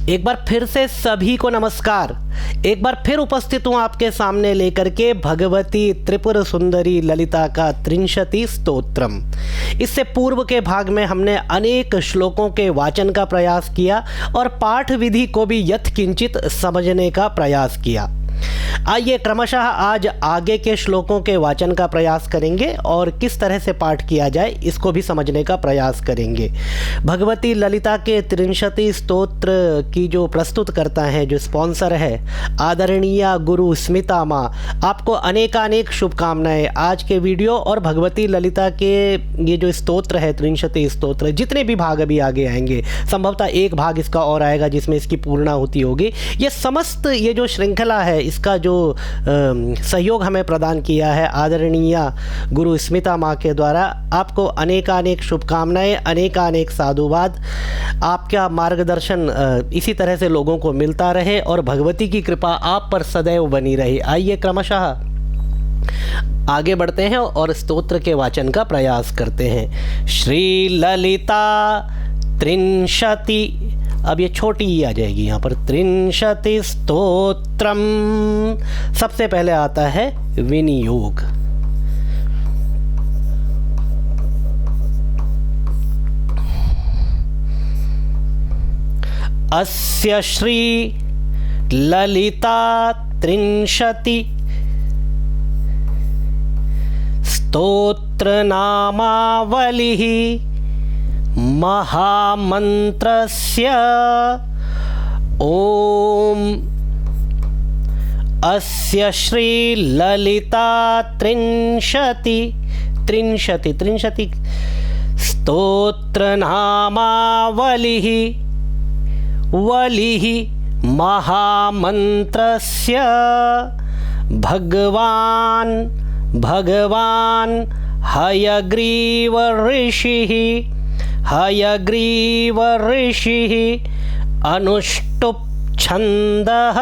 एक बार फिर से सभी को नमस्कार। एक बार फिर उपस्थित हूँ आपके सामने लेकर के भगवती त्रिपुर सुंदरी ललिता का त्रिंशति स्तोत्रम। इससे पूर्व के भाग में हमने अनेक श्लोकों के वाचन का प्रयास किया और पाठ विधि को भी यत्किंचित समझने का प्रयास किया। आइए क्रमशः आज आगे के श्लोकों के वाचन का प्रयास करेंगे और किस तरह से पाठ किया जाए इसको भी समझने का प्रयास करेंगे। भगवती ललिता के त्रिंशति स्तोत्र की जो प्रस्तुत करता है, जो स्पॉन्सर है, आदरणीय गुरु स्मिता माँ, आपको अनेकानेक शुभकामनाएं। आज के वीडियो और भगवती ललिता के ये जो स्तोत्र है, त्रिंशति स्तोत्र, जितने भी भाग अभी आगे आएंगे, संभवतः एक भाग इसका और आएगा जिसमें इसकी पूर्णाहुति होगी। ये समस्त ये जो श्रृंखला है, इसका जो सहयोग हमें प्रदान किया है आदरणीय गुरु स्मिता माँ के द्वारा, आपको अनेकानेक शुभकामनाएं, अनेकानेक साधुवाद। आपका मार्गदर्शन इसी तरह से लोगों को मिलता रहे और भगवती की कृपा आप पर सदैव बनी रही। आइए क्रमशः आगे बढ़ते हैं और स्तोत्र के वाचन का प्रयास करते हैं। श्री ललिता त्रिंशति, अब ये छोटी ही आ जाएगी यहाँ पर, त्रिंशति स्तोत्रम। सबसे पहले आता है विनियोग। अस्य श्री ललिता त्रिंशति स्तोत्र नामावलिः महामन्त्रस्य ओम। अस्य श्री ललिता त्रिंशति स्तोत्र नामावलिः वलिः महामन्त्रस्य भगवान हयग्रीव ऋषिः अनुष्टुप् छन्दः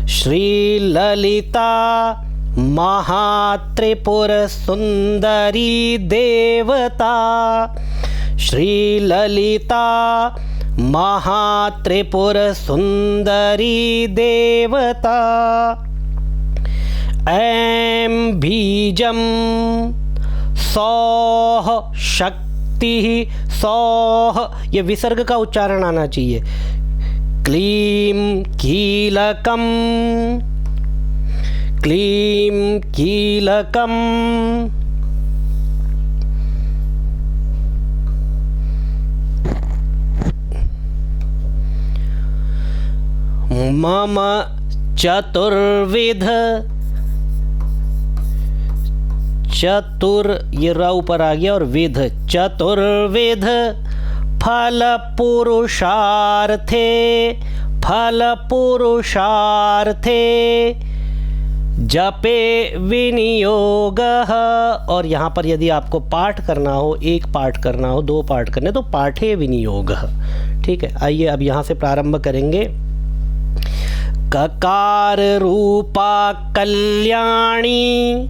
श्रीललिता महात्रिपुर सुंदरी देवता। श्रीललिता महात्रिपुर सुंदरी देवता। ऐं बीजम सौः शक्ति, सौः ये विसर्ग का उच्चारण आना चाहिए। क्लीं कीलकम, क्लीं कीलकम। मम चतुर्विध, चतुर ये र ऊपर आ गया और विध, चतुर्विध फल पुरुषार्थे जपे विनियोगः। और यहाँ पर यदि आपको पाठ करना हो, एक पाठ करना हो, दो पाठ करने, तो पाठे विनियोगः। ठीक है, आइए अब यहाँ से प्रारंभ करेंगे। ककार रूपा कल्याणी,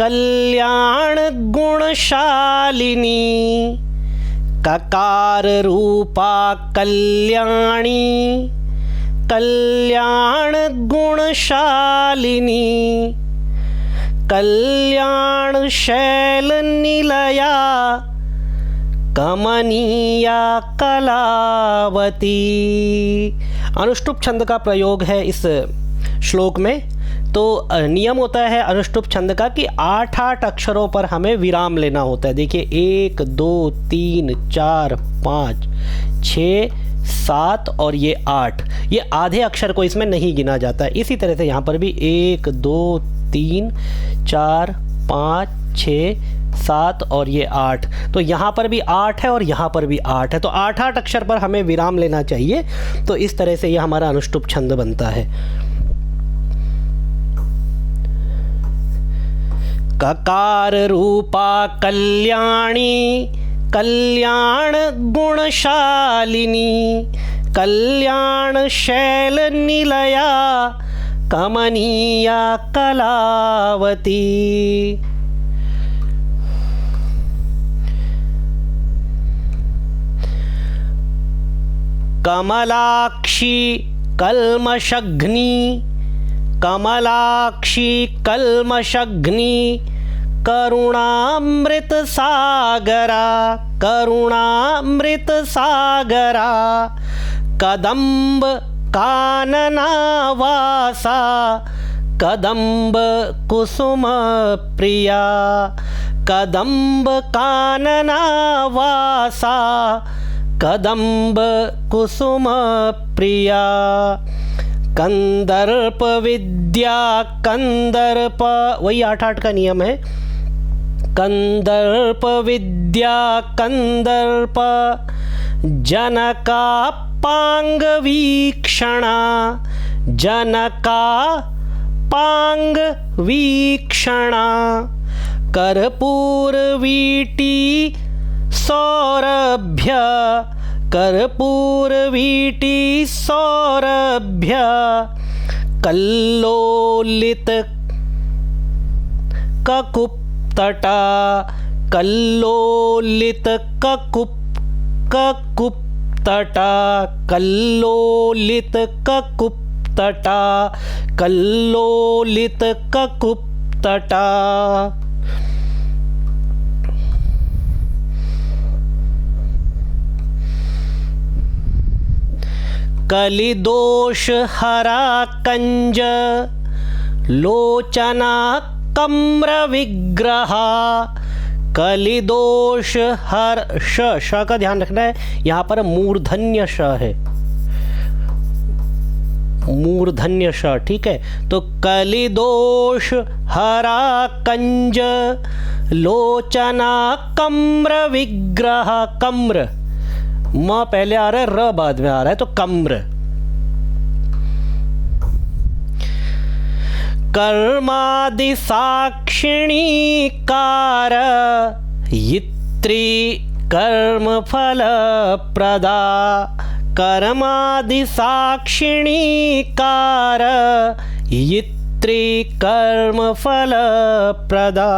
कल्याण गुणशालिनी। ककार रूपा कल्याणी, कल्याण गुणशालिनी। कल्याण शैल निलया कमनीया कलावती। अनुष्टुप छंद का प्रयोग है इस श्लोक में। तो नियम होता है अनुष्टुप छंद का कि 8-8 अक्षरों पर हमें विराम लेना होता है। देखिए 1 2 3 4 5 6 7 और ये 8, ये आधे अक्षर को इसमें नहीं गिना जाता है। इसी तरह से यहाँ पर भी 1 2 3 4 5 6 7 और ये 8, तो यहाँ पर भी 8 है और यहाँ पर भी 8 है। तो 8-8 अक्षर पर हमें विराम लेना चाहिए। तो इस तरह से ये हमारा अनुष्टुप छंद बनता है। ककार रूपा कल्याणी, कल्याण गुणशालिनी। कल्याण शैल निलया कमनीया कलावती। कमलाक्षी कल्मषघ्नी, कमलाक्षी कल्मषघ्नी, करुणामृत सागरा, करुणामृत सागरा, कदम्ब काननावासा, कदम्ब कुसुम प्रिया, कदम्ब काननावासा, कदम्ब कुसुम प्रिया, कंदर्प विद्या कंदर्प, वही 8-8 का नियम है। कंदर्प विद्या कंदर्प, जनका पांग वीक्षणा, जनका पांग वीक्षणा, कर्पूर वीटी सौरभ्य, कर्पूर वीटी सौरभ्य, कल्लोलित ककुप्तटा, कल्लोलित ककुप्तटा, कल्लोलित ककुप्तटा, कल्लोलित ककुप्तटा। कलिदोष हरा कंज, लोचना कम्र विग्रहा, कलिदोष हर श का ध्यान रखना है, यहाँ पर मूर्धन्य श है, मूर्धन्य श, ठीक है। तो कलिदोष हरा कंज, लोचना कम्र विग्रह, कम्र म पहले आ रहा है, र बाद में आ रहा है, तो कम्र। कर्मादि साक्षिणी कार, यित्री कर्म फल प्रदा, कर्मादि साक्षिणी कार, यित्री कर्म फल प्रदा,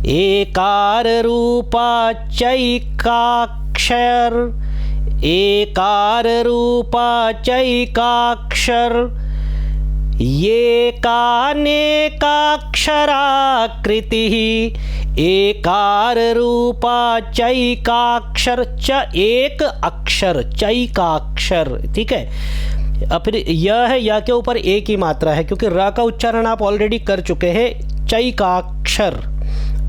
एकार रूपा चैकाक्षर, एकार रूपा चैकाक्षर, एकानेकाक्षराकृतिः, एकार रूपा चैकाक्षर, च एक अक्षर, चैकाक्षर, ठीक है। अब फिर यह है, या के ऊपर एक ही मात्रा है क्योंकि र का उच्चारण आप ऑलरेडी कर चुके हैं, चैकाक्षर।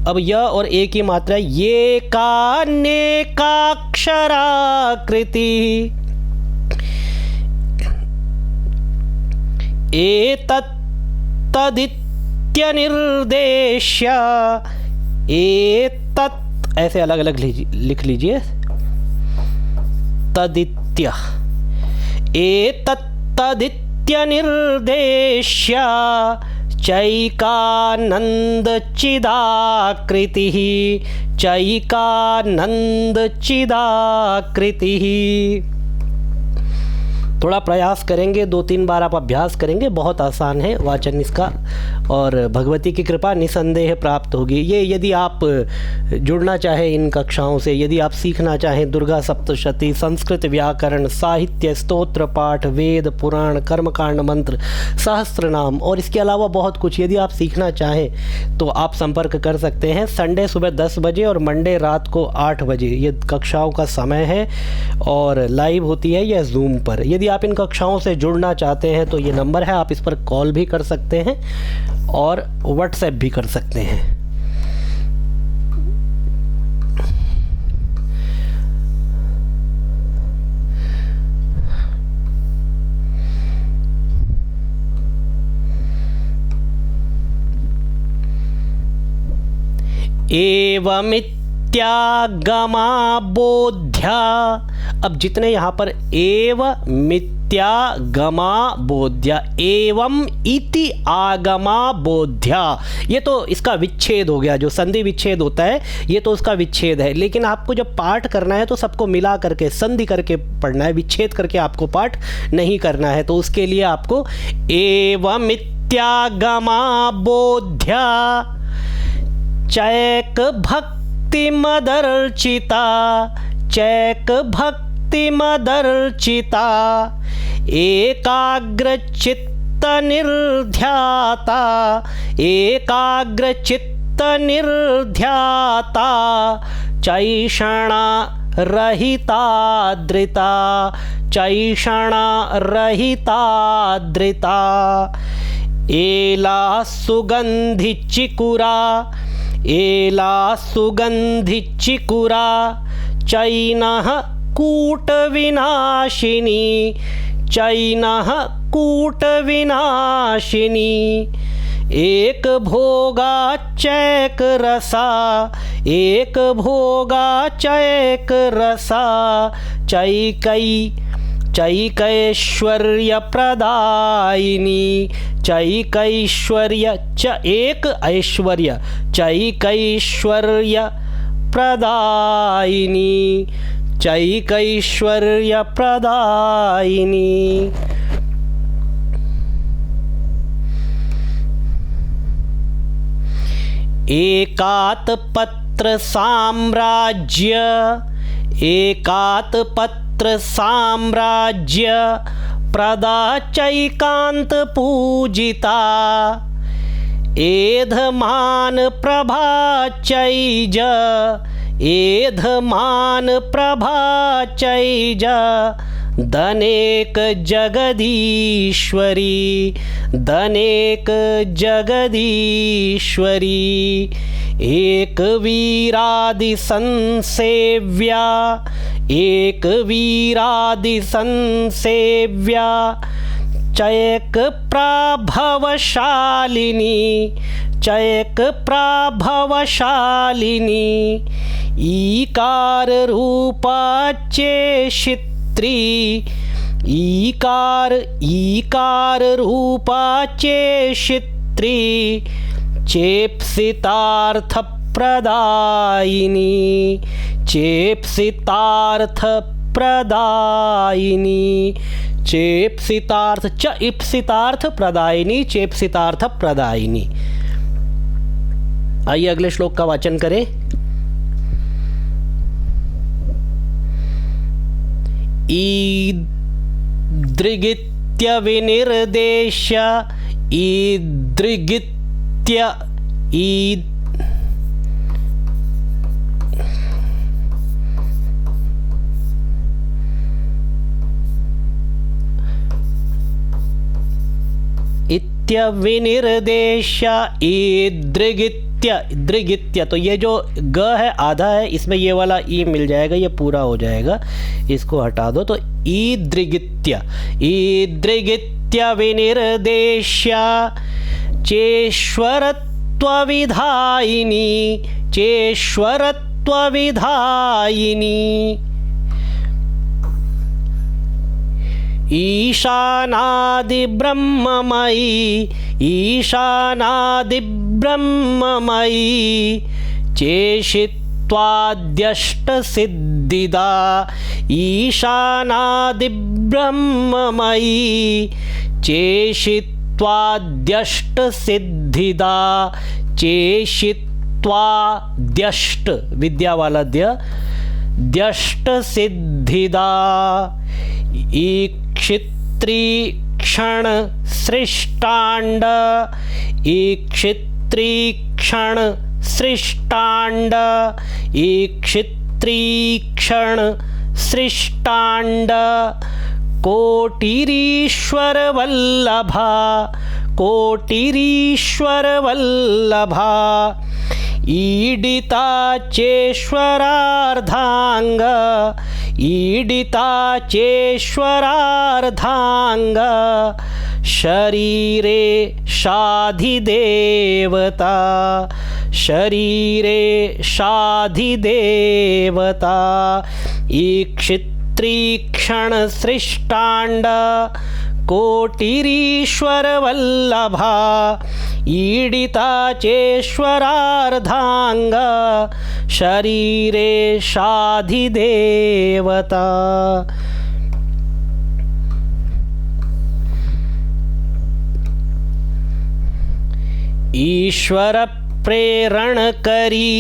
अब यह और एक ही मात्रा है, ये कानेकाक्षराकृति, एतत्तदित्यनिर्देश्य, एतत् ऐसे अलग अलग लिख लीजिए, तदित्य, एतत्तदित्यनिर्देश्य, चैकानन्दचिदाकृतिः, चैकानन्दचिदाकृतिः। थोड़ा प्रयास करेंगे, 2-3 बार आप अभ्यास करेंगे, बहुत आसान है वाचन इसका, और भगवती की कृपा निसंदेह प्राप्त होगी। ये यदि आप जुड़ना चाहें इन कक्षाओं से, यदि आप सीखना चाहें दुर्गा सप्तशती, संस्कृत व्याकरण, साहित्य, स्तोत्र पाठ, वेद पुराण, कर्मकांड मंत्र, सहस्त्रनाम और इसके अलावा बहुत कुछ यदि आप सीखना चाहें तो आप संपर्क कर सकते हैं। संडे सुबह 10 बजे और मंडे रात को 8 बजे ये कक्षाओं का समय है, और लाइव होती है या जूम पर। यदि आप इन कक्षाओं से जुड़ना चाहते हैं तो ये नंबर है, आप इस पर कॉल भी कर सकते हैं और व्हाट्सएप भी कर सकते हैं। एवमित्यागमा बोध्या, अब जितने यहाँ पर एव मित्यागमा बोध्या, एवं इति आगमा बोध्या, ये तो इसका विच्छेद हो गया, जो संधि विच्छेद होता है ये तो उसका विच्छेद है। लेकिन आपको जब पाठ करना है तो सबको मिला करके संधि करके पढ़ना है, विच्छेद करके आपको पाठ नहीं करना है। तो उसके लिए आपको एवं इत्यागमा बोध्या, चैक भक्ति मदर्चिता, चैक भक्ति भक्तिमदर्चिता एकाग्रचित्तनिर्ध्याता एकाग्रचित्तनिर्ध्याता चैषणा रहिताद्रिता चैषणा रहिताद्रिता एला सुगन्धिचिकुरा एला सुगन्धिचिकुरा चैनः कूटविनाशिनी चैनः कूटविनाशिनी एक भोगा चैक रसा एक भोगा चैक रसा चैकैश्वर्य प्रदायिनी चैकैश्वर्य च एक ऐश्वर्य चैकैश्वर्य प्रदायिनी चैकैश्वर्य प्रदायिनी। एकातपत्र साम्राज्य एकातपत्र साम्राज्य प्रदा चैकांत पूजिता एधमान प्रभा चैज एधमान प्रभा चैज दनेक जगदीश्वरी दनेक जगदीश्वरी एक वीरादि संसेव्या एक वीरादि संसेव्या चैक प्राभवशालिनी चैक प्राभवशालिनी ईकार रूपा चेशित्री ईकार रूपा चेशित्री चेप्सितार्थ प्रदायिनी चेप्सितार्थ प्रदायिनी चेप्सितार्थ च इप्सितार्थ प्रदायिनी चेप्सितार्थ प्रदायिनी। आइए अगले श्लोक का वाचन करें। ईदृगित्य विनिर्देश्य ईदृगित्य विनिर्देश्य ईदृगित्य तो ये जो ग है आधा है, इसमें ये वाला ई मिल जाएगा, ये पूरा हो जाएगा, इसको हटा दो तो ईदृगित्य विनिर्देश्य चेश्वरत्वविधायिनी ईशानादिब्रह्ममयी चेशित्वाद्यष्टसिद्धिदा ईशानादिब्रह्ममयी चेशित्वाद्यष्टसिद्धिदा चेशित्वाद्यष्ट विद्या वाला द्यष्टसिद्धिदा ईक्षित्रीक्षण सृष्टांड ईक्षित्रीक्षण सृष्टांड ईक्षित्रीक्षण सृष्टांड कोटिरीश्वर वल्लभा ईडिता चेश्वरार्धांग शरीरे शाधिदेवता ईक्षित्रीक्षण सृष्टांड कोटिरीश्वर वल्लभा ईडिता चेश्वरार्धांग शरीरे शाधिदेवता। ईश्वर प्रेरण करी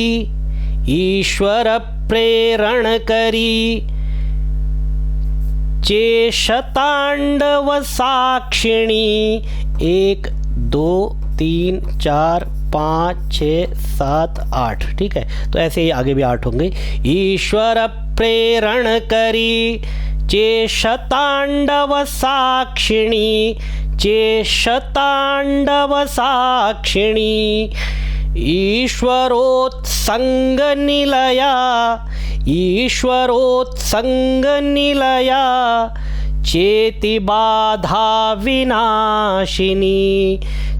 चेशतांडव साक्षिणी 1 2 3 4 5 6 7 8, ठीक है। तो ऐसे ही आगे भी 8 होंगे। ईश्वर प्रेरण करी चेशतांडव साक्षिणी, चेशतांडव साक्षिणी। ईश्वरोत्संग निलया, ईश्वरोत्संग निलया। चेति बाधा विनाशिनी,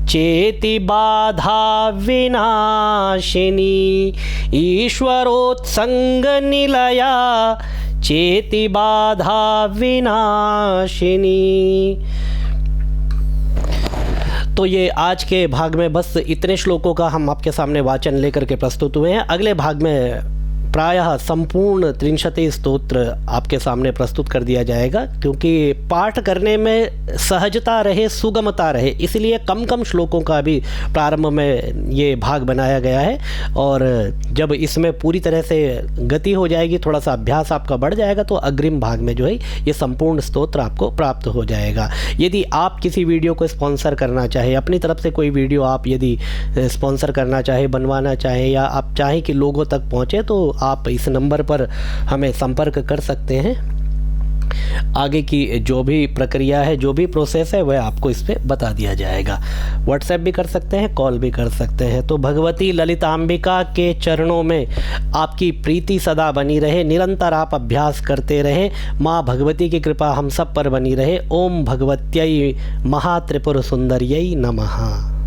चेति बाधा विनाशिनी। ईश्वरोत्संग निलया, चेति बाधा विनाशिनी। तो ये आज के भाग में बस इतने श्लोकों का हम आपके सामने वाचन लेकर के प्रस्तुत हुए हैं। अगले भाग में प्रायः संपूर्ण त्रिंशति स्तोत्र आपके सामने प्रस्तुत कर दिया जाएगा, क्योंकि पाठ करने में सहजता रहे, सुगमता रहे, इसलिए कम कम श्लोकों का भी प्रारंभ में ये भाग बनाया गया है। और जब इसमें पूरी तरह से गति हो जाएगी, थोड़ा सा अभ्यास आपका बढ़ जाएगा, तो अग्रिम भाग में जो है ये संपूर्ण स्तोत्र आपको प्राप्त हो जाएगा। यदि आप किसी वीडियो को स्पॉन्सर करना चाहे, अपनी तरफ से कोई वीडियो आप यदि स्पॉन्सर करना चाहे, बनवाना चाहे, या आप चाहें कि लोगों तक पहुँचे, तो आप इस नंबर पर हमें संपर्क कर सकते हैं। आगे की जो भी प्रक्रिया है, जो भी प्रोसेस है, वह आपको इस पे बता दिया जाएगा। व्हाट्सएप भी कर सकते हैं, कॉल भी कर सकते हैं। तो भगवती ललितांबिका के चरणों में आपकी प्रीति सदा बनी रहे, निरंतर आप अभ्यास करते रहें। माँ भगवती की कृपा हम सब पर बनी रहे। ओम भगवत्यै महात्रिपुर सुंदर्यै नमः।